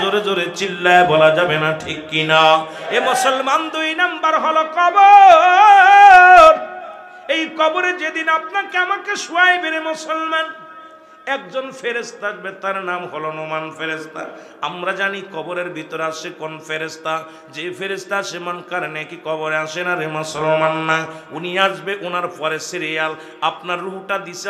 জোরে জোরে চিল্লায় বলা যাবে না, ঠিক কিনা? এ মুসলমান, 2 নাম্বার হলো কবর। এই কবরে যেদিন আপনাকে আমাকে শোয়াইবে রে মুসলমান, একজন ফেরেশতা আসবে, তার নাম হলো নোমান ফেরেশতা। আমরা জানি কবরের ভিতরে আসে কোন ফেরেশতা? যে ফেরেশতা আসে মুনকার নেকি কবরে আসে না রে মুসলমান না। উনি আসবে, ওনার পরে সিরিয়াল। আপনার রূহটা দিছে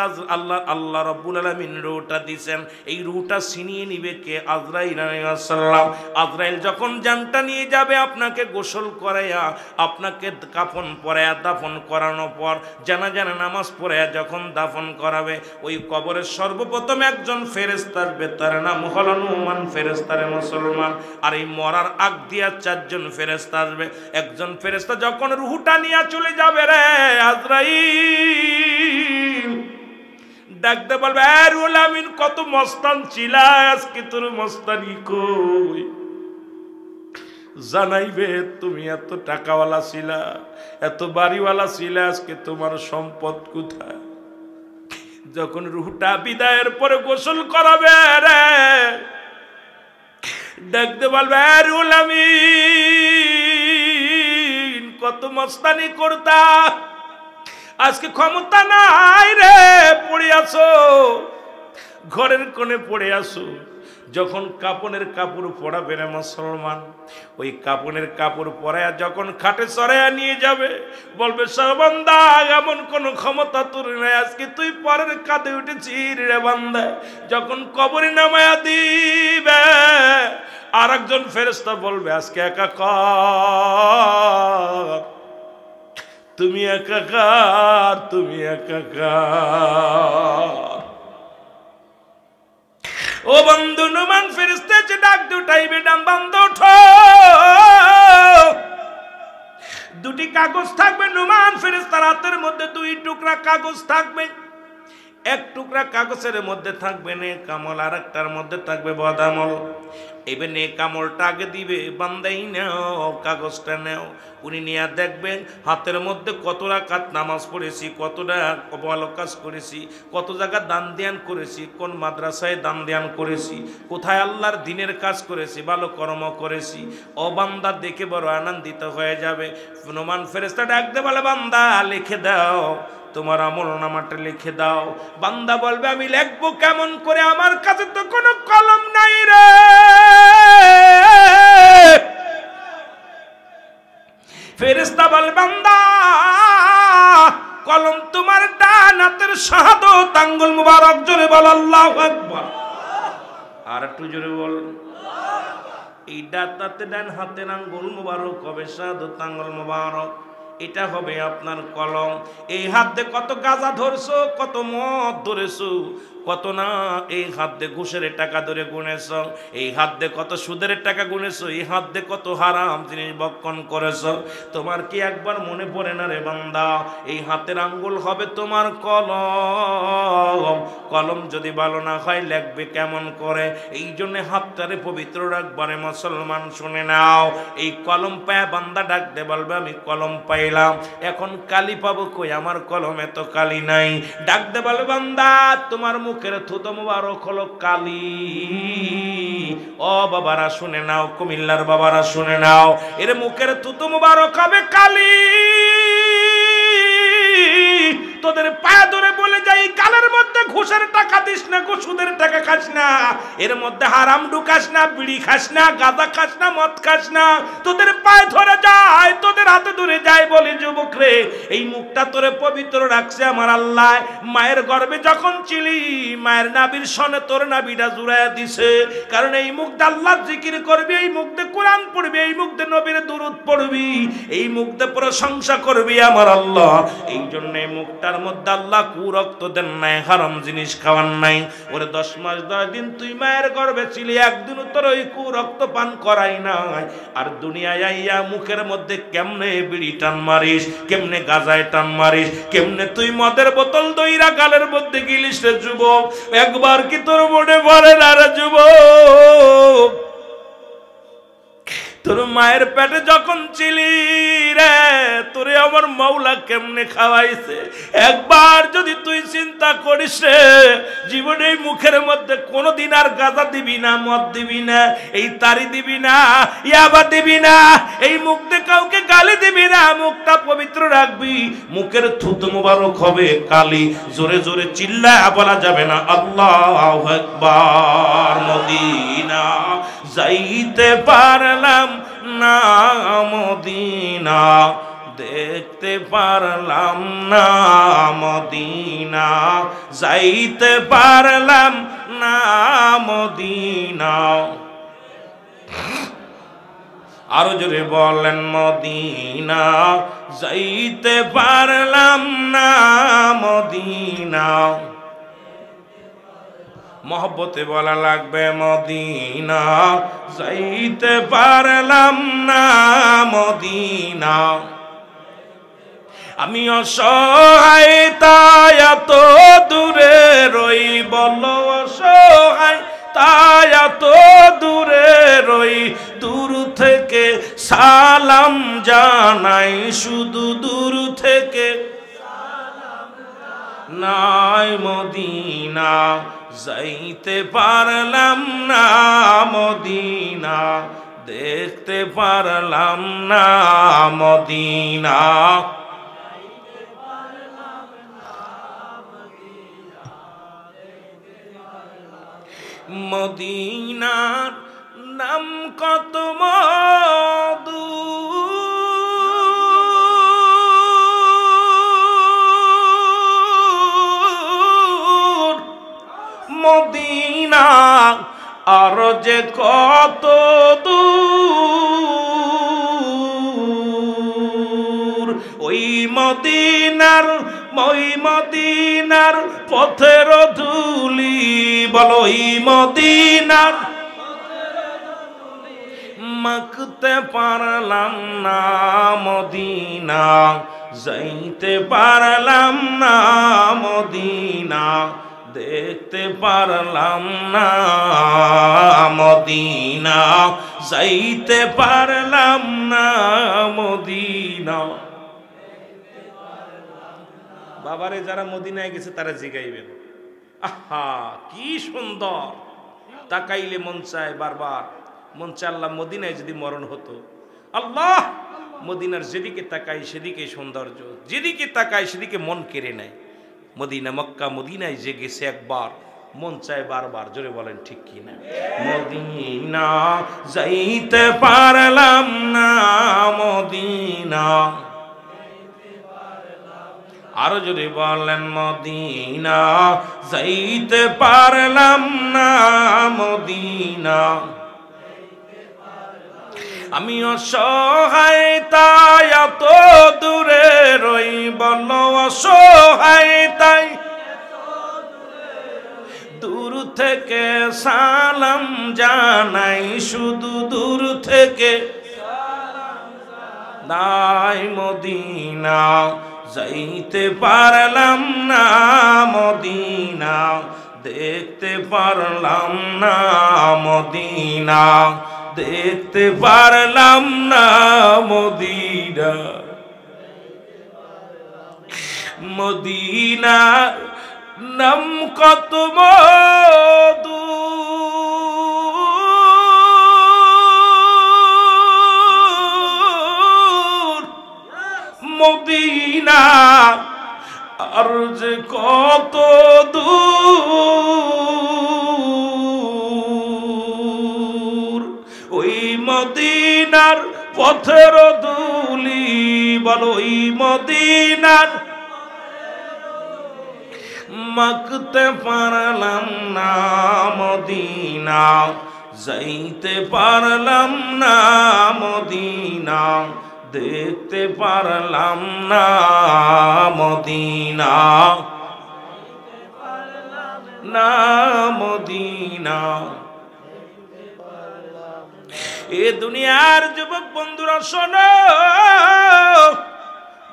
আল্লাহ রাব্বুল আলামিন রূহটা দিছেন। এই রূহটা ছিনিয়ে নিবে কে? আজরাইল আলাইহিস সালাম। আজরাইল যখন জানটা নিয়ে যাবে, আপনাকে গোসল করাইয়া, আপনাকে কাফন পরাইয়া, দাফন করানোর পর জানাজা নামাজ পড়াইয়া যখন দাফন করাবে, ওই কবরের সর্বপ্রথম একজন ফেরেশতা আসবে, তার নাম হলো নোমান ফেরেশতা রে মুসলমান। আর এই মরার আগ দিয়া 4 জন ফেরেশতা আসবে। একজন ফেরেশতা যখন রূহটা নিয়ে চলে যাবে রে আজরাইল, ডাকতে বলবে, এ রুহুল আমিন, কত মস্তান ছিলা, আজকে তোর মস্তানি কই? জানাইবে, তুমি এত টাকাওয়ালা ছিলা, এত বাড়িওয়ালা ছিলা, আজকে তোমার সম্পদ কোথায়? যখন রূহটা বিদায়ের পরে গোসল করাবে রে, দেখতে বলবে, রুহুল আমিন, কত মস্তানি করতা, আজকে ক্ষমতা নাই রে, পড়ে আছো, ঘরের কোণে পড়ে আছো। যখন কাপনের কাপড় পরাবে রে মুসলমান, ওই কাপনের কাপড় পরায়া যখন খাটে চড়াইয়া নিয়ে যাবে, বলবে, বান্দা, এমন কোন ক্ষমতা তোর নাই, আজকে তুই পরের কাঁধে উঠেছিস রে বান্দা। যখন কবরে নামায়া দিবে, আর একজন ফেরেশতা বলবে, আজকে একাকার, তুমি একাকার, তুমি একাকার। ও বন্ধু, নোমান ফেরেশতা যে ডাক দুটাইবে, ডাম বন্ধ ওঠো। 2টি কাগজ থাকবে নোমান ফেরেশতার হাতের মধ্যে, 2 টুকরা কাগজ থাকবে। 1 টুকরা কাগজের মধ্যে থাকবে নেক আমল, আর একটার মধ্যে থাকবে বদ আমল। এবার নেক আমলটা আগে দিবে, বান্দাই নাও, কাগজটা নাও। উনি নিয়ে দেখবেন হাতের মধ্যে কত রাকাত নামাজ পড়েছি, কতটা ভালো কাজ করেছি, কত জায়গা দান ধ্যান করেছি, কোন মাদ্রাসায় দান ধ্যান করেছি, কোথায় আল্লাহর দ্বীনের কাজ করেছি, ভালো কর্ম করেছি। ও বান্দা দেখে বড় আনন্দিত হয়ে যাবে। নোমান ফেরেশতা ডাকতে বলে, বান্দা লিখে দাও, তোমার আমল নামাটা লিখে দাও। বান্দা বলবে, আমি লিখবো কেমন করে, আমার কাছে তো কোনো কলম নাই রে। ফেরেশতা বলে, বান্দা, কলম তোমার ডান হাতের শাহাদাত আঙ্গুল মুবারক, জোরে বল আল্লাহু আকবার। আর একটু জোরে বল। এই ডান হাতের আঙ্গুল মুবারক হবে শাহাদাত আঙ্গুল মুবারক, এটা হবে আপনার কলম। এই হাত দিয়ে কত গাঁজা ধরছো, কত মদ ধরেছো, কত না এই হাত দিয়ে ঘুষের টাকা ধরে গুনেছ, এই হাত দিয়ে কত সুদের টাকা গুনেছো, এই হাত দিয়ে কত হারাম জিনিস ভক্ষণ করেছো। তোমার কি একবার মনে পড়ে না রে বান্দা, এই হাতের আঙ্গুল হবে তোমার কলম। কলম যদি ভালো না হয়, লিখবে কেমন করে? এই জন্য হাতটারে পবিত্র রাখবারে মুসলমান, শুনে নাও। এই কলম পায় বান্দা ডাকতে বলবে, আমি কলম পাইলাম, এখন কালি পাবো কই, আমার কলমে তো কালি নাই। ডাকতে বলবে, বান্দা, তোমার মুখের থুতো মুবারক হলো কালি। ও বাবারা শুনে নাও, কুমিল্লার বাবারা শুনে নাও, এর মুখের থুতো মুবারক হবে কালি। তোদের পায়ে ধরে বলে যাই, গালের মধ্যে ঘুষের টাকা দিস না, সুদের টাকা খাস না, এর মধ্যে হারাম ঢুকাস না, বিড়ি খাস না, গাঁজা খাস না, মদ খাস না। তোদের পায়ে ধরে যায়, তোদের হাতে ধরে যায়, বলি যুবক রে, এই মুখটা তোরে পবিত্র রাখছে আমার আল্লাহ। মায়ের গর্ভে যখন ছিলি, মায়ের নাভির সনে তোর নাভিটা জুড়াইয়া দিছে, কারণ এই মুখ দিয়ে আল্লাহর জিকির করবি, এই মুখ দিয়ে কোরআন পড়বি, এই মুখ দিয়ে নবীর দুরূদ পড়বি, এই মুখ দিয়ে প্রশংসা করবি আমার আল্লাহ। এই জন্য এই মুখটার মধ্যে আল্লাহ কুরক্ত দেন নাই, হারাম জিনিস খাওয়ান নাই। ওরে 10 মাস 10 দিন তুই মায়ের গর্ভে ছিলি, একদিনও তোর ওই কুরক্ত পান করাই নাই। আর দুনিয়ায় আইয়া মুখের মধ্যে কেমনে বিড়ি টান মারিস, কেমনে গাজায় টান মারিস, কেমনে তুই মদের বোতল দইরা গালের মধ্যে গিলিস রে যুবক। একবার কি তোর মনে পড়ে না রে যুবক, তোর মায়ের পেটে যখন ছিলি রে, তোরে আমার মাওলা কেমনে খাওয়াইছে একবার যদি তুই চিন্তা করিস রে, জীবনে এই মুখের মধ্যে কোনোদিন আর গাঁজা দিবি না, মদ দিবি না, এই তারি দিবি না, ইয়াবা দিবি না, এই মুখ দিয়ে কাউকে গালি দিবি না, মুখটা পবিত্র রাখবি, মুখের থুতু মোবারক হবে কালি। জোরে জোরে চিল্লায়া বলা যাবে না আল্লাহু আকবার। মদিনা যাইতে পারলাম না, মদিনা দেখতে পারলাম না, মদিনা যাইতে পারলাম না, মদিনা। আরো জোরে বলেন মদিনা যাইতে পারলাম না, মদিনা। মহব্বতে বলা লাগবে মদিনা যাইতে পারলাম না, মদিনা। আমি অসহায় তাই এত দূরে রই, বলো অসহায় তাই এত দূরে রই, দূর থেকে সালাম জানাই, শুধু দূর থেকে নাই, মদিনা যাইতে পারলাম না, মদিনা দেখতে পারলাম না, মদিনা। মদিনার নাম কত মধু, মদিনা আর যে কত দূর, ওই মদিনার পথের ধুলি, বলো ওই মদিনার মাখতে পারলাম না, মদিনা যাইতে পারলাম না, মদিনা দেখতে পারলাম না, মদিনা যাইতে পারলাম না, মদিনা। বাবারে যারা মদিনায় গেছে তারা জিগাইবেন, আহা কি সুন্দর, তাকাইলে মন চায় বারবার, মন চায় আল্লাহ মদিনায় যদি মরণ হতো। আল্লাহ মদিনার যেদিকে তাকাই সেদিকে সৌন্দর্য, যেদিকে তাকাই সেদিকে মন কেড়ে নেয়। মদিনা মক্কা মদিনায় যে গেছে একবার মন চায় বারবার। জোরে বলেন ঠিক কি না? মদিনা যাইতে পারলাম না, মদিনা। আরো জোরে বলেন মদিনা যাইতে পারলাম না, মদিনা। আমি অসহায় তাই এত দূরে রই, বলো অসহায় তাই দূর থেকে সালাম জানাই, শুধু দূর থেকে নাই, মদিনা যাইতে পারলাম না, মদিনা দেখতে পারলাম না, মদিনা দেখতে পারলাম না, মদিনা। মদিনা নাম কত মধু, মদিনা আর যে কত দূর, ওই মদিনার পথের ধুলি, বলো ওই মদিনার মাখতে পারলাম না, মদিনা যাইতে পারলাম না, মদিনা দেখতে পারলাম না, মদিনা না, মদিনা। এ দুনিয়ার যুবক বন্ধুরা শোনো,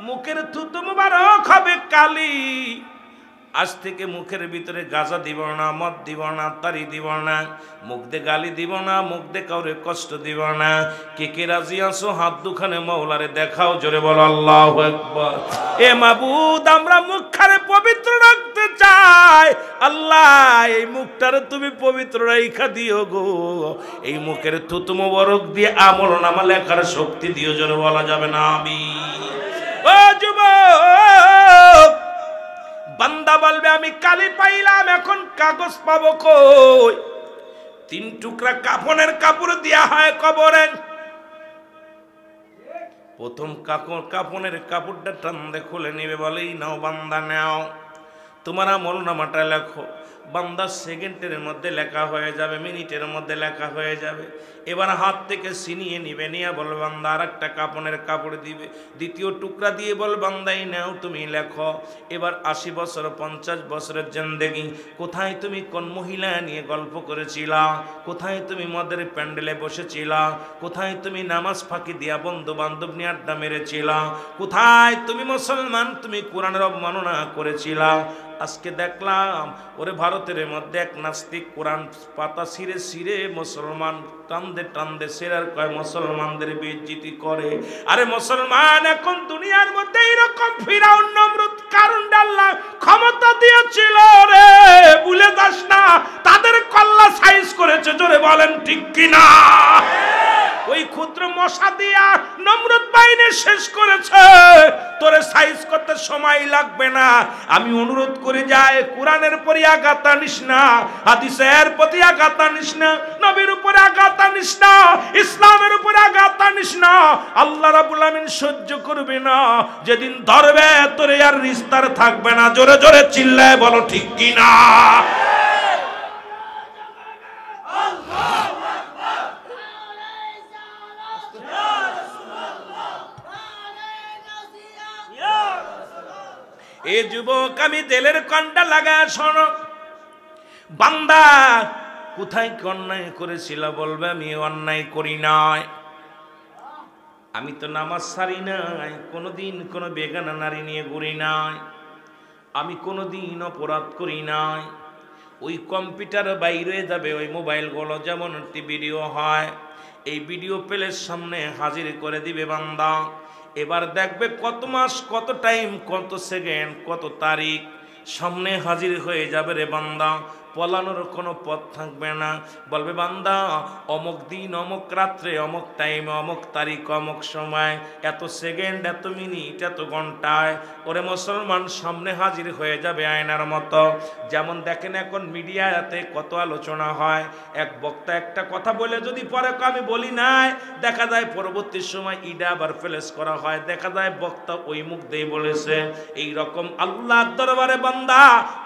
মুখের থুতু মুবারক হবে কালি, আজ থেকে মুখের ভিতরে গাঁজা দিব না, মদ দিব না, তারি দিব না, মুখ দিয়ে গালি দিব না, মুখ দিয়ে কাউরে কষ্ট দিব না। কে কে রাজি আছো হাত দুখানে মাওলারে দেখাও, জোরে বলো আল্লাহু আকবার। এ মাবুদ, আমরা মুখখানে পবিত্র রাখতে চাই। আল্লাহ, এই মুখটারে তুমি পবিত্র রাইখা দিও গো। এই মুখের থুতু মোবারক দিয়ে আমলনামা লেখার শক্তি দিও, জোরে বলা যাবে না আমিন। ও যুবক, বান্দা বলবে আমি কালি পাইলাম, এখন কাগজ পাবো কই? 3 টুকরা কাফনের কাপড় দেয়া হয় কবরে। প্রথম কাফনের কাপড়টা টান্দে খুলে নিবে, বলেই নাও বান্দা নাও, তোমার আমলনামাটা লেখো। বান্দা সেকেন্ডের মধ্যে লেখা হয়ে যাবে, মিনিটের মধ্যে লেখা হয়ে যাবে। এবার হাত থেকে ছিনিয়ে নিবে, নিয়ে বল বান্দা আর একটা কাফনের কাপড় দিবে, দ্বিতীয় টুকরা দিয়ে বল বান্দাই নাও তুমি লেখো। এবার 80 বছর 50 বছরের জিন্দেগি, কোথায় তুমি কোন মহিলা নিয়ে গল্প করেছিলা? কোথায় তুমি মদের প্যান্ডেলে বসেছিলা? কোথায় তুমি নামাজ ফাঁকি দিয়া বন্ধু বান্ধব নিয়ে আড্ডা মেরেছিলা? কোথায় তুমি মুসলমান, তুমি কোরআনের অবমাননা করেছিলা? আজকে দেখলাম ওরে ভারতের মধ্যে এক নাস্তিক কোরআন পাতা ছিঁড়ে ছিঁড়ে মুসলমান টান্দে টান্দে সেরার কয় মুসলমানদের বেইজ্জতি করে। আরে মুসলমান, এখন দুনিয়ার মধ্যে এরকম ফিরাউন নমরুদ কারণ আল্লাহ ক্ষমতা দিয়েছিল রে, ভুলে যাস না। তাদের কল্লা সাইজ করেছে, জোরে বলেন ঠিক কিনা? ওই ক্ষুদ্র মশা দিয়া নমরুদ বাহিনী শেষ করেছে। তোরে সাইজ করতে সময় লাগবে না। আমি অনুরোধ করে যাই, কোরআনের প্রতি আঘাত আনিস না, হাদিসের প্রতি আঘাত আনিস না, নবীর উপরে আঘাত আনিস না, ইসলামের উপরে আঘাত আনিস না। আল্লাহ রাব্বুল আমিন সহ্য করবে না। যেদিন ধরবে তোরে আর রিস্তার থাকবে না। জোরে জোরে চিল্লায় বলো ঠিক কিনা? এ যুবক, আমি তেলের কন্ডা লাগা শোনো। বান্দা কোথায় অন্যায় করেছিল বলবে আমি অন্যায় করি নাই। আমি তো নামাজ ছাড়ি নাই, কোনোদিন কোনো বেগানা নারী নিয়ে ঘুরি নাই, আমি কোনোদিন অপরাধ করি নাই। ওই কম্পিউটার বাইরে যাবে, ওই মোবাইলগুলো যেমন একটি ভিডিও হয়, এই ভিডিও প্লের সামনে হাজির করে দিবে বান্দা। এবার দেখবে কত মাস, কত টাইম, কত সেকেন্ড, কত তারিখ সামনে হাজির হয়ে যাবে রে বান্দা। পলানোর কোনো পথ থাকবে না। বলবে বান্দা অমুক দিন, অমুক রাত্রে, অমুক টাইমে, অমুক তারিখ, অমুক সময়, এত সেকেন্ড, এত মিনিট, এত ঘন্টায় ওরে মুসলমান সামনে হাজির হয়ে যাবে আয়নার মতো। যেমন দেখেন এখন মিডিয়াতে কত আলোচনা হয়, এক বক্তা একটা কথা বলে যদি পরে আমি বলি নাই, দেখা যায় পরবর্তী সময় ইডা আবার ফেলেস করা হয়, দেখা যায় বক্তা ওই মুখ দিয়ে বলেছে। এই রকম আল্লাহর দরবারে বান্দা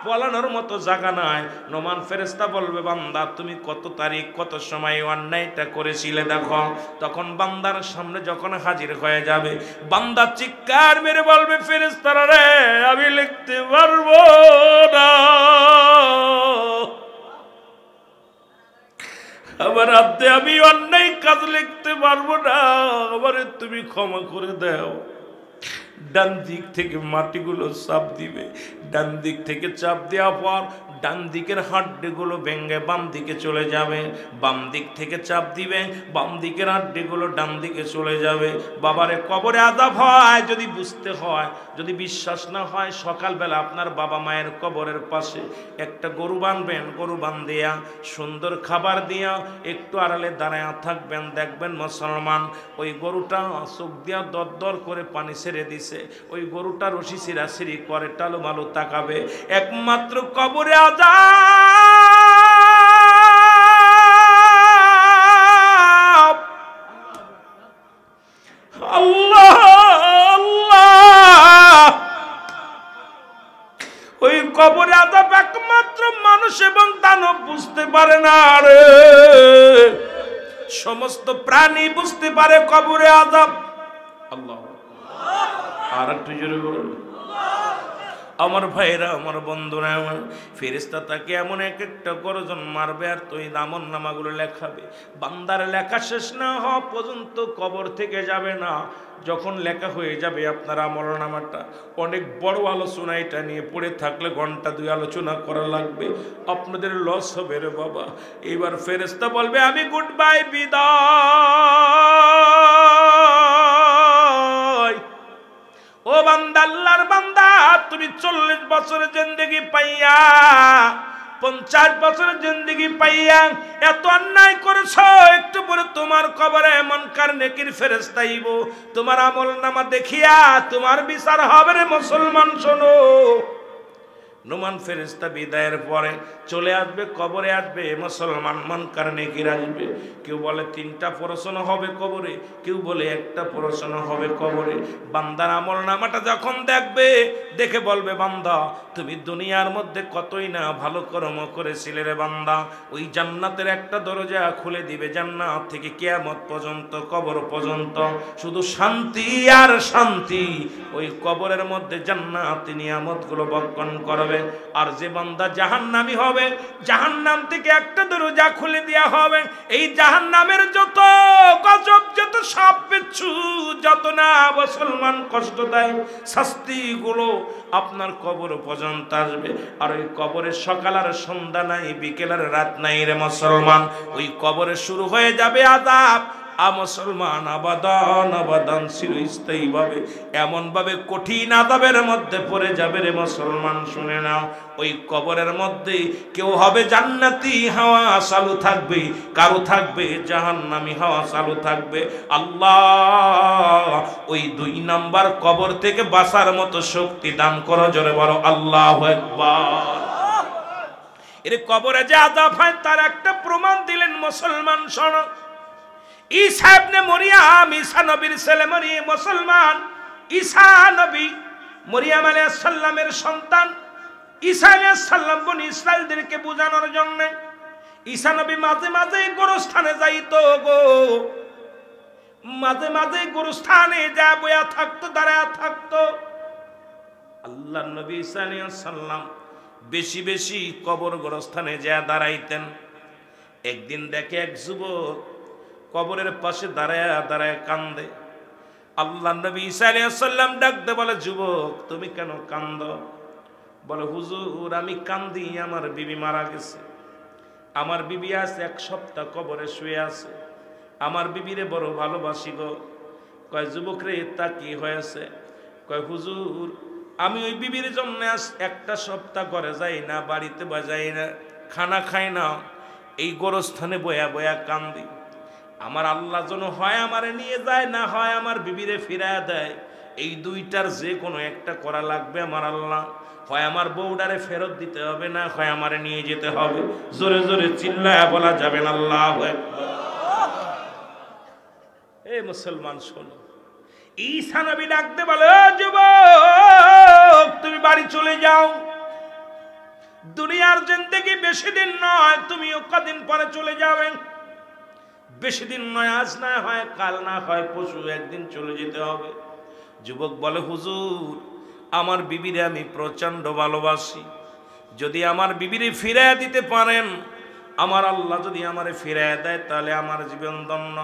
পলানোর মতো জায়গা নাই। নোমান ফেরেশতা বলবে বান্দা তুমি কত তারিখ, কত সময় অন্যায়টা করেছিলে দেখো। তখন বান্দার সামনে যখন হাজির হয়ে যাবে, বান্দা চিৎকার মেরে বলবে ফেরেশতারা রে আমি লিখতে পারবো না, আমার হাতে আমি অন্যায় কাজ লিখতে পারবো না, আমারে তুমি ক্ষমা করে দাও। ডান দিক থেকে মাটিগুলো চাপ দিবে, ডান দিক থেকে চাপ দেওয়ার পর ডান দিকের হাড্ডিগুলো ভেঙে বাম দিকে চলে যাবে, বাম দিক থেকে চাপ দিবে, বাম দিকের হাড্ডিগুলো ডান দিকে চলে যাবে। বাবারে কবরে আযাব হয় যদি বুঝতে হয়, যদি বিশ্বাস না হয় সকালবেলা আপনার বাবা মায়ের কবরের পাশে একটা গরু বাঁধবেন, গরু বাঁধিয়া সুন্দর খাবার দিয়া একটু আড়ালে দাঁড়ায়া থাকবেন, দেখবেন মুসলমান ওই গরুটা চোখ দিয়া দর দর করে পানি ছেড়ে দিছে, ওই গরুটা রশি ছিঁড়াছিঁড়ি করে টালু মালু তাকাবে। একমাত্র কবরে আযাব। আল্লাহ আল্লাহ, ওই কবরে আযাব একমাত্র মানুষ এবং দানব বুঝতে পারে না রে, সমস্ত প্রাণী বুঝতে পারে কবরে আযাব। আল্লাহ, আর একটু জোরে বলুন। আমার ভাইরা, আমার বন্ধুরা, আমার ফেরেশতা তাকে এমন এক একটা গর্জন মারবে আর তুই আমলনামাগুলো লেখাবে। বান্দার লেখা শেষ না হওয়া পর্যন্ত কবর থেকে যাবে না। যখন লেখা হয়ে যাবে আপনার আমলনামাটা, অনেক বড় আলোচনা এটা নিয়ে পড়ে থাকলে ঘন্টা 2 আলোচনা করা লাগবে, আপনাদের লস হবে রে বাবা। এবার ফেরেশতা বলবে আমি গুড বাই, বিদায়। ও বান্দা, আল্লাহর বান্দা, তুমি 40 বছরের জিন্দেগি পাইয়া, 50 বছরের জিন্দেগি পাইয়া এত অন্যায় করেছো, একটু পরে তোমার কবরে মুনকার নেকির ফেরেশতা আইবো, তোমার আমলনামা দেখিয়া তোমার বিচার হবে রে মুসলমান। শোনো, নুমান ফেরেশতা বিদায়ের পরে চলে আসবে, কবরে আসবে মুসলমান, মুনকার নেকির আসবে। কেউ বলে 3টা প্রশ্ন হবে কবরে, কেউ বলে 1টা প্রশ্ন হবে কবরে। বান্দার আমলনামাটা যখন দেখবে, দেখে বলবে বান্দা তুমি দুনিয়ার মধ্যে কতই না ভালো কর্ম করেছিলে রে বান্দা। ওই জান্নাতের একটা দরজা খুলে দিবে, জান্নাত থেকে কিয়ামত পর্যন্ত, কবর পর্যন্ত শুধু শান্তি আর শান্তি। ওই কবরের মধ্যে জান্নাতি নিয়ামতগুলো বক্ষণ করবে। আর যে বান্দা জাহান্নামী হবে, জাহান্নাম থেকে একটা দরজা খুলে দেওয়া হবে। এই জাহান্নামের যত গজব, যত সাপ বিচ্ছু, যত না মুসলমান কষ্ট দেয় শাস্তিগুলো আপনার কবর পর্যন্ত আসবে। আর ওই কবরের সকাল আর সন্ধ্যা নাই, বিকেল আর রাত নাই রে মুসলমান। ওই কবরে শুরু হয়ে যাবে আযাব। মুসলমান আবাদান আবাদান চিরস্থায়ী ভাবে, এমন ভাবে কঠিন আযাবের মধ্যে পড়ে যাবে রে মুসলমান। শুনে নাও, ওই কবরের মধ্যে কেউ হবে জান্নাতি হাওয়া চালু থাকবে, কারো থাকবে জাহান্নামী হাওয়া চালু থাকবে। আল্লাহ ওই 2 নাম্বার কবর থেকে বাঁচার মতো শক্তি দান করো, জোরে বলো আল্লাহু আকবার। এর কবরে যে আযাব হয় তার একটা প্রমাণ দিলেন মুসলমান। শোনো, ঈসা ইবনে মরিয়ম, ঈসা নবীর ছেলে মরিয়ম, মুসলমান ঈসা নবী মরিয়ম আলাইহিস সালামের সন্তান। ঈসা আলাইহিস সালাম বনি ইসরাইলদেরকে বোঝানোর জন্য ঈসা নবী মাঝে মাঝে গোরস্থানে যাইতো গো, মাঝে মাঝে গোরস্থানে যা বয়া থাকতো, দাঁড়ায়া থাকতো। আল্লাহর নবী ঈসা আলাইহিস সালাম বেশি বেশি কবর গোরস্থানে যা দাঁড়াইতেন। একদিন দেখে এক যুবক কবরের পাশে দাঁড়ায় দাঁড়ায় কান্দে। আল্লাহ নবী ঈসা আলাইহিস সালাম ডাকতে বলে, যুবক তুমি কেন কান্দো? বলে, হুজুর আমি কান্দি, আমার বিবি মারা গেছে। আমার বিবি আছে 1 সপ্তাহ কবরে শুয়ে আছে। আমার বিবিরে বড় ভালোবাসি গো। কয়, যুবক রে তা কি হয়েছে? কয়, হুজুর আমি ওই বিবির জন্য 1টা সপ্তাহ ঘরে যাই না, বাড়িতে বাজাই না, খানা খাই না, এই গোরস্থানে বয়া বয়া কান্দি। আমার আল্লাহ যেন হয় আমারে নিয়ে যায়, না হয় আমার বিবিরে ফিরায় দেয়। এই 2টার যে কোনো একটা করা লাগবে আমার আল্লাহ। হয় আমার বউডারে ফেরত দিতে হবে, না হয় আমারে নিয়ে যেতে হবে। জোরে জোরে চিল্লায়া বলা যাবে না আল্লাহু আকবার। এই মুসলমান শোনো, ঈসা নবী ডাকতে বলে, ও যুবক তুমি বাড়ি চলে যাও। দুনিয়ার জিন্দেগি বেশি দিন নয়, তুমিও কদিন পরে চলে যাবেন। বেশি দিন নয়, আজ না হয় কাল, না হয় পরশু, একদিন চলে যেতে হবে। যুবক বলে, হুজুর আমার বিবিরে আমি প্রচন্ড ভালোবাসি, যদি আমার বিবিরে ফিরাইয়া দিতে পারেন, আমার আল্লাহ যদি আমারে ফিরাইয়া দেয় তাহলে আমার জীবন ধন্য,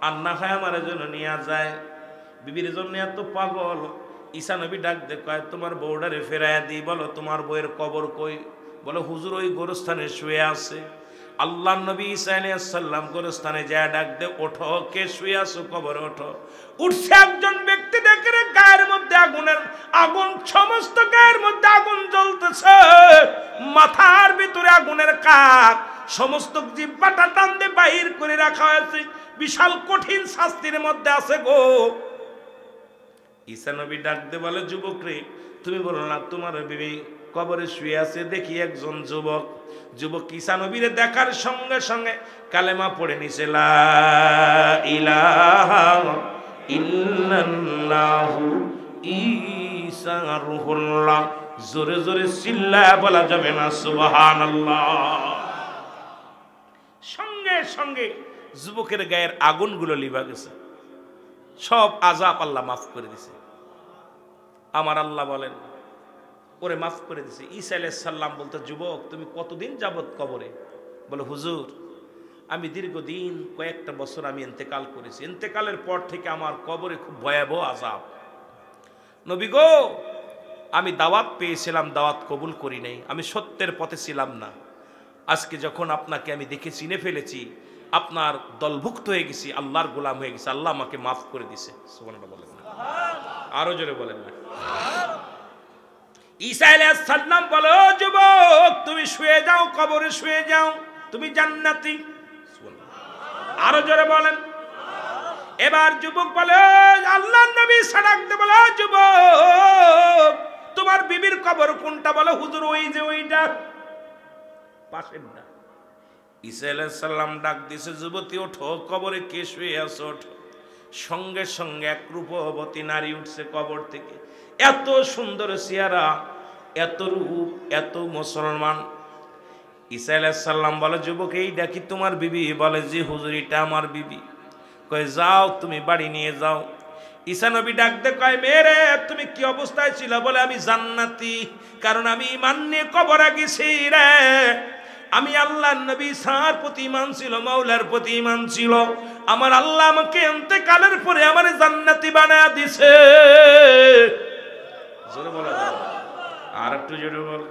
আর না হয় আমার জন্য নিয়ে যায়। বিবির জন্য এত পাগল। ঈসা নবী ডাক দে কয়, তোমার বউডারে ফিরাইয়া দিই। বলো, তোমার বউয়ের কবর কই? বলো, হুজুর ওই গোরস্থানে শুয়ে আছে। আল্লাহ নবী ঈসা আলাইহিস সালাম গোরস্থানে যায় ডাক দে, ওঠো, কে শুয়ে আছো কবরে ওঠো। উঠছে একজন ব্যক্তি, দেখে রে গায়ের মধ্যে আগুন, সমস্ত গায়ের মধ্যে আগুন জ্বলতেছে, মাথার ভিতরে আগুনের কাক, সমস্ত জিহ্বাটা টান দিয়ে বাহির করে রাখা হয়েছে, বিশাল কঠিন শাস্তির মধ্যে আছে গো। ঈসা নবী ডাক দে বলে, যুবক রে তুমি বলো না তোমার বিবি কবরে শুয়ে আছে? দেখি একজন যুবক ঈসা নবীরে দেখার সঙ্গে সঙ্গে কালেমা পড়ে নিছে, লা ইলাহা ইল্লাল্লাহু ঈসা রূহুল্লাহ। জোরে জোরে চিল্লায়া বলা যাবে না সুবহানাল্লাহ। সঙ্গে সঙ্গে যুবকের গায়ের আগুনগুলো লিভা গেছে, সব আযাব আল্লাহ মাফ করে দিছে। আমার আল্লাহ বলেন, ওরে মাফ করে দিছে। ঈসা আলাইহিস সালাম বলতে, যুবক তুমি কতদিন যাবত কবরে? বলে, হুজুর আমি দীর্ঘদিন কয়েকটা বছর আমি ইন্তেকাল করেছি, ইন্তেকালের পর থেকে আমার কবরে খুব ভয়াবহ আযাব। নবী গো, আমি দাওয়াত পেয়েছিলাম, দাওয়াত কবুল করি নাই, আমি সত্যের পথে ছিলাম না। আজকে যখন আপনাকে আমি দেখে চিনে ফেলেছি, আপনার দলভুক্ত হয়ে গেছি, আল্লাহর গোলাম হয়ে গেছি, আল্লাহ আমাকে মাফ করে দিছে। সুবহানাল্লাহ বলেন না? আরো জোরে বলেন না? ঈসা আলাইহিস সালাম বলে, ও যুবক তুমি শুয়ে যাও, কবরে শুয়ে যাও, তুমি জান্নাতি। আরো জোরে বলেন। এবার যুবক বলে, আল্লাহর নবী সাড়াকতে বলে, যুবক তোমার বিবির কবর কোনটা? বলে, হুজুর ওই যে ওইটা পাশেরটা। ঈসা আলাইহিস সালাম ডাক দিছে, যুবতী ওঠো, কবরে কে শুয়ে আছো ওঠো। সঙ্গে সঙ্গে এক রূপবতী নারী উঠছে কবর থেকে, এত সুন্দর চেহারা, এত রূপ, এত মুসলমান। ঈসা আলাইহিস সালাম বলে, যুবক এইটা কি তোমার বিবি? বলে, জি হুজুর এটা আমার বিবি। কয় যাও তুমি বাড়ি নিয়ে যাও। ঈসা নবী ডাক দে কয়, মেরে তুমি কি অবস্থায় ছিল? বলে, আমি জান্নাতি, কারণ আমি ঈমান নিয়ে কবরে গেছি রে। আমি আল্লাহর নবী ঈসার প্রতি ঈমান ছিল, মাওলার প্রতি ঈমান ছিল। আমার আল্লাহ আমাকে ইন্তেকালের পরে আমার জান্নাতি বানায়া দিছে। জোরে বলা যাবে? আর একটু জোরে বল।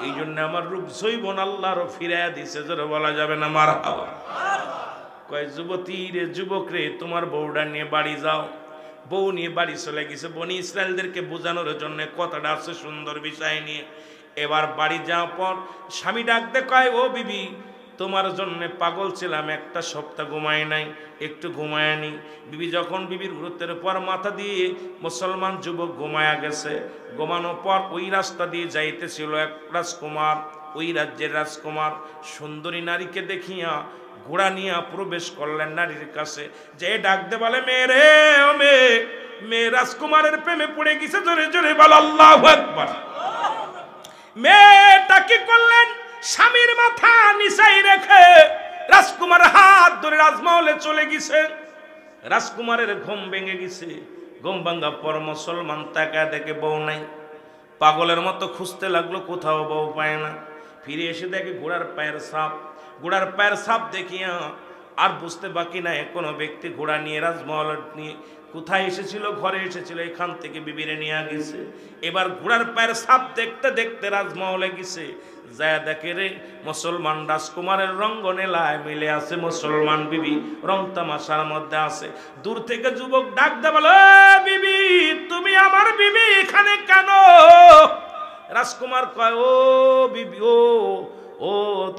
এই জন্য আমার রূপ জৈবন আল্লাহরও ফিরাইয়া দিছে। জোরে বলা যাবে না? মারহাবা। কয়, যুবতী রে, যুবক রে, তোমার বউটা নিয়ে বাড়ি যাও। বউ নিয়ে বাড়ি চলে গেছে বনি ইসরায়েলদেরকে বোঝানোর জন্য, কথাটা আছে সুন্দর বিষয় নিয়ে। এবার বাড়ি যাওয়ার পর স্বামী ডাক দে কয়, ও বিবি তোমার জন্য পাগল ছিলাম, একটা সপ্তাহ ঘুমায় নাই, একটু ঘুমায় নি। বিবি যখন বিবির গুরুত্বের পর মাথা দিয়ে মুসলমান যুবক ঘুমায়া গেছে, ঘুমানোর পর ওই রাস্তা দিয়ে যাইতেছিল এক রাজকুমার, ওই রাজ্যের রাজকুমার সুন্দরী নারীকে দেখিয়া ঘোড়া নিয়ে প্রবেশ করলেন নারীর কাছে, যে ডাকতে বলে, মেয়ে রে, ও মেয়ে, মেয়ে রাজকুমারের প্রেমে পড়ে গেছে। জোরে জোরে বল আল্লাহু আকবার। মেয়েটা কি করলেন? স্বামীর মাথা নিচাই রেখে রাজকুমার হাত ধরে রাজমহলে চলে গেছে। রাজকুমারের ঘুম ভেঙে গেছে। ঘুম ভাঙা পর মুসলমান তাকায় দেখে বউ নাই। পাগলের মতো খুঁজতে লাগলো, কোথাও বউ পায় না। ফিরে এসে দেখে ঘোড়ার পায়ের ছাপ। ঘোড়ার পায়ের ছাপ দেখিয়া আর বুঝতে বাকি নাই, কোনো ব্যক্তি ঘোড়া নিয়ে রাজমহল নিয়ে কোথায় এসেছিল, ঘরে এসেছিল, এখান থেকে বিবিরে নিয়ে গেছে। এবার ঘোড়ার পায়ের ছাপ দেখতে দেখতে রাজমহলে গেছে, যায় দেখে রে মুসলমান রাজকুমারের রঙ্গনেলায় মিলে আছে মুসলমান বিবি, রং তামাশার মধ্যে আছে। দূর থেকে যুবক ডাক দে বলে, বিবি তুমি আমার বিবি, এখানে কেন? রাজকুমার কয়, ও বিবি, ও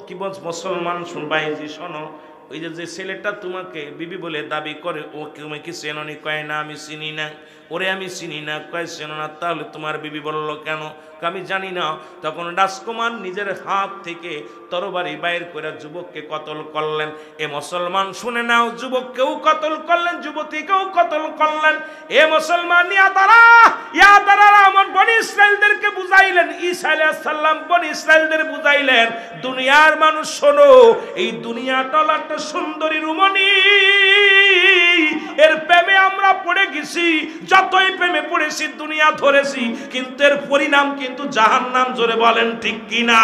কি বল মুসলমান শুনবাইজি, শোনো, ওই যে ছেলেটা তোমাকে বিবি বলে দাবি করে, ও তুমি কি চেনো? কয় না আমি চিনি না। ওরে আমি চিনি না। কয় চেনো না? তাহলে তোমার বিবি বললো কেন? আমি জানি না। তখন রাজকুমার নিজের হাত থেকে তরবারি বাইর করে যুবককে কতল করলেন। এ মুসলমান শুনে নাও, যুবককেও কতল করলেন, যুবতীকেও কতল করলেন। এ মুসলমান ইয়াদারা আমার বনি ইসরায়েলদেরকে বুঝাইলেন। ঈসা আলাইহিস সালাম বনি ইসরায়েলদের বুঝাইলেন, দুনিয়ার মানুষ শোনো, এই দুনিয়াটা একটা সুন্দরী রমণী, এর প্রেমে আমরা পড়ে গেছি। যতই প্রেমে পড়েছি, দুনিয়া ধরেছি, কিন্তু এর পরিণাম কিন্তু জাহান্নাম। জোরে বলেন ঠিক কিনা?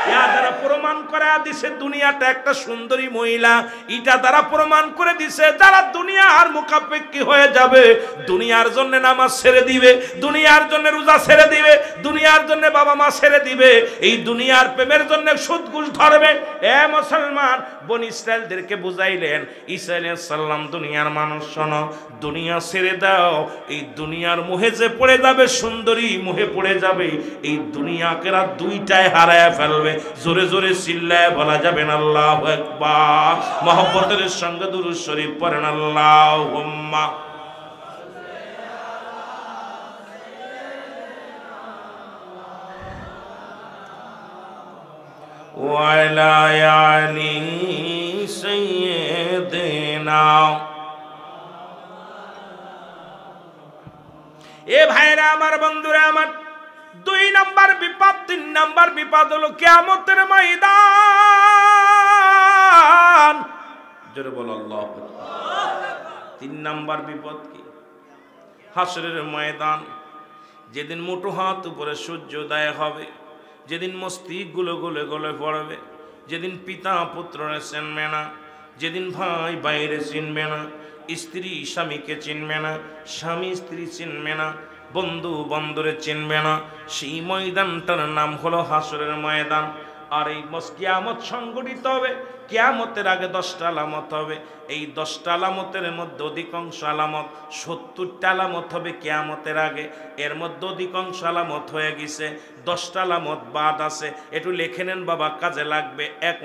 ইয়া দ্বারা প্রমাণ করে দিছে দুনিয়াটা একটা সুন্দরী মহিলা। এটা দ্বারা প্রমাণ করে দিছে যারা দুনিয়ার মুখাপেক্ষী হয়ে যাবে, দুনিয়ার জন্য নামাজ ছেড়ে দিবে, দুনিয়ার জন্য রোজা ছেড়ে দিবে, দুনিয়ার জন্য বাবা মা ছেড়ে দিবে, এই দুনিয়ার প্রেমের জন্য সুদ ঘুষ ধরবে। এ মুসলমান বনি ইসরায়েলদেরকে বুঝাইলেন, ঈসা আলাইহিস সালাম দুনিয়ার মানুষ শোনো, দুনিয়া ছেড়ে দাও, এই দুনিয়ার মোহে যে পড়ে যাবে, সুন্দরী মোহে পড়ে যাবে, এই দুনিয়াকে রাত দুইটায় হারায় ফেলবে। জোরে জোরে চিল্লায় বলা যাবে না আল্লাহু আকবার। মহব্বতের সঙ্গে দুরূদ শরীফ পড়েন আল্লাহুম্মা। ওয়ালা আলি সাইয়্যিদিনা। এ ভাইরা আমার, বন্ধুরা আমার, 2 নাম্বার বিপদ, 3 নাম্বার বিপদ হলো কিয়ামতের ময়দান। জোরে বলো আল্লাহু আকবার। 3 নাম্বার বিপদ কি? হাসরের ময়দান। যেদিন মুঠো হাত উপরে সূর্যোদয় হবে, যেদিন মস্তিষ্কগুলো গলে গলে পড়বে, যেদিন পিতা পুত্ররে চিনবে না, যেদিন ভাই বাইরে চিনবে না, স্ত্রী স্বামীকে চিনবে না, স্বামী স্ত্রী চিনবে না, বন্ধু বন্ধুরে চিনবে না, সেই ময়দানটার নাম হলো হাসরের ময়দান। আর এই কিয়ামত সংগঠিত হবে। কিয়ামতের আগে 10টা আলামত হবে। এই 10টা আলামতের মধ্যে অধিকাংশ আলামত 70টা আলামত হবে কিয়ামতের আগে। এর মধ্যে অধিকাংশ আলামত হয়ে গেছে, 10টা আলামত বাদ আছে। একটু লিখে নেন বাবা, কাজে লাগবে। এক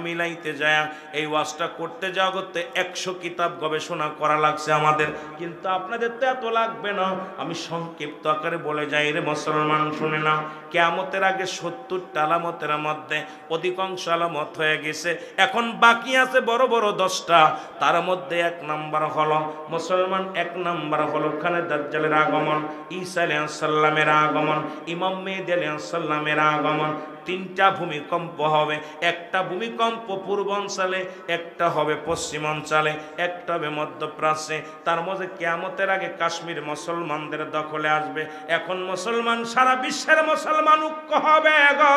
মিলাইতে যায় এই ওয়াজটা করতে যাওয়া করতে 100 কিতাব গবেষণা করা লাগছে আমাদের, কিন্তু আপনাদের তো এত লাগবে না। আমি সংক্ষিপ্ত আকারে বলে যাই রে মুসলমান, শুনে নাও। কিয়ামতের আগে 70টা আলামতের মধ্যে অধিকাংশ আলামত হয়ে গেছে, এখন বাকি আছে বড় বড় 10টা। তার মধ্যে 1 নাম্বার হলো মুসলমান, 1 নাম্বার হলো খানে দাজ্জালের আগমন, ঈসা আলাইহিস সালামের আগমন, ইমাম মেহেদী আলাইহিস সালামের আগমন। 3টা ভূমিকম্প হবে, একটা ভূমিকম্প পূর্বাঞ্চলে, একটা হবে পশ্চিমাঞ্চলে, একটা হবে মধ্যপ্রাচ্যে। তার মধ্যে কিয়ামতের আগে কাশ্মীর মুসলমানদের দখলে আসবে। এখন মুসলমান সারা বিশ্বের মুসলমান ঐক্য হবে গো।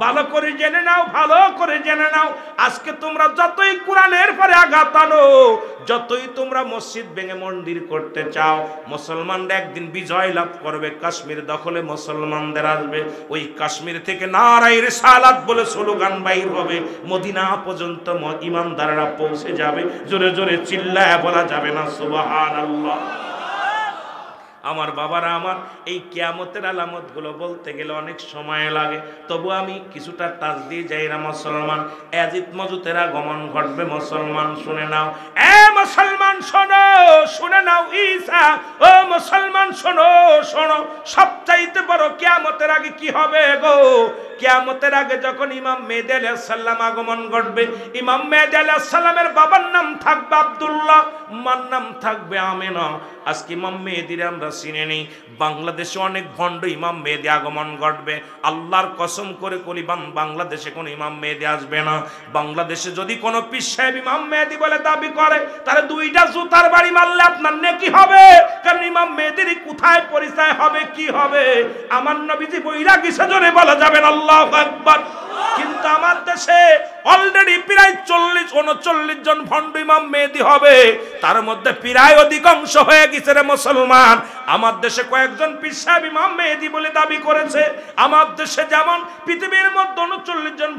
ভালো করে জেনে নাও, ভালো করে জেনে নাও। আজকে তোমরা যতই কোরআনের পরে আঘাত আনো, যতই তোমরা মসজিদ ভেঙে মন্দির করতে চাও, মুসলমানরা একদিন বিজয় লাভ করবে। কাশ্মীর দখলে মুসলমানদের আসবে। ওই কাশ্মীর থেকে নারায়ে রিসালাত বলে স্লোগান বাইর হবে, মদিনা পর্যন্ত ইমানদাররা পৌঁছে যাবে। জোরে জোরে চিল্লায় বলা যাবে না সুবহানাল্লাহ? আমার বাবারা আমার, এই কিয়ামতের আলামতগুলো বলতে গেলে অনেক সময় লাগে, তবু আমি কিছুটা টাচ দিয়ে যাই না মুসলমান। ইয়াজিদ মাজুদের আগমন ঘটবে মুসলমান, শুনে নাও। এ মুসলমান শোনো, শুনে নাও। ঈসা, ও মুসলমান শোনো, শোনো। সবচাইতে বড় কিয়ামতের আগে কি হবে গো? কিয়ামতের আগে যখন ইমাম মেহেদী আলাইহিস সালাম আগমন ঘটবে, ইমাম মেহেদী আলাইহিস সালামের বাবার নাম থাকবে আব্দুল্লাহ, মার নাম থাকবে আমেনা। আজকে ইমাম মেহেদীর আমরা চিনে নেই। বাংলাদেশে অনেক ভণ্ড ইমাম মেহেদী আগমন ঘটবে। আল্লাহর কসম করে কলি, বাংলাদেশে কোনো ইমাম মেহেদী আসবে না। বাংলাদেশে যদি কোনো পীর সাহেব ইমাম মেহেদী বলে দাবি করে, তাহলে 2টা জুতার বাড়ি মারলে আপনার নেকি হবে। কারণ ইমাম মেহেদীর কোথায় পরিচয় হবে, কি হবে? আমার নবীজি বইরা কিসে জোরে বলা যাবেন আল্লাহু আকবার। কিন্তু আমার দেশে অলরেডি প্রায় 40-39 জন ভণ্ড ইমাম মেহেদী হবে। তার মধ্যে প্রায় অধিকাংশ হয়ে গেছে রে মুসলমান। আমার দেশে কয়েকজন পীর সাহেব ইমাম মেহেদী বলে দাবি করেছে। আমার দেশে যেমন পৃথিবীর মধ্যে 39 জন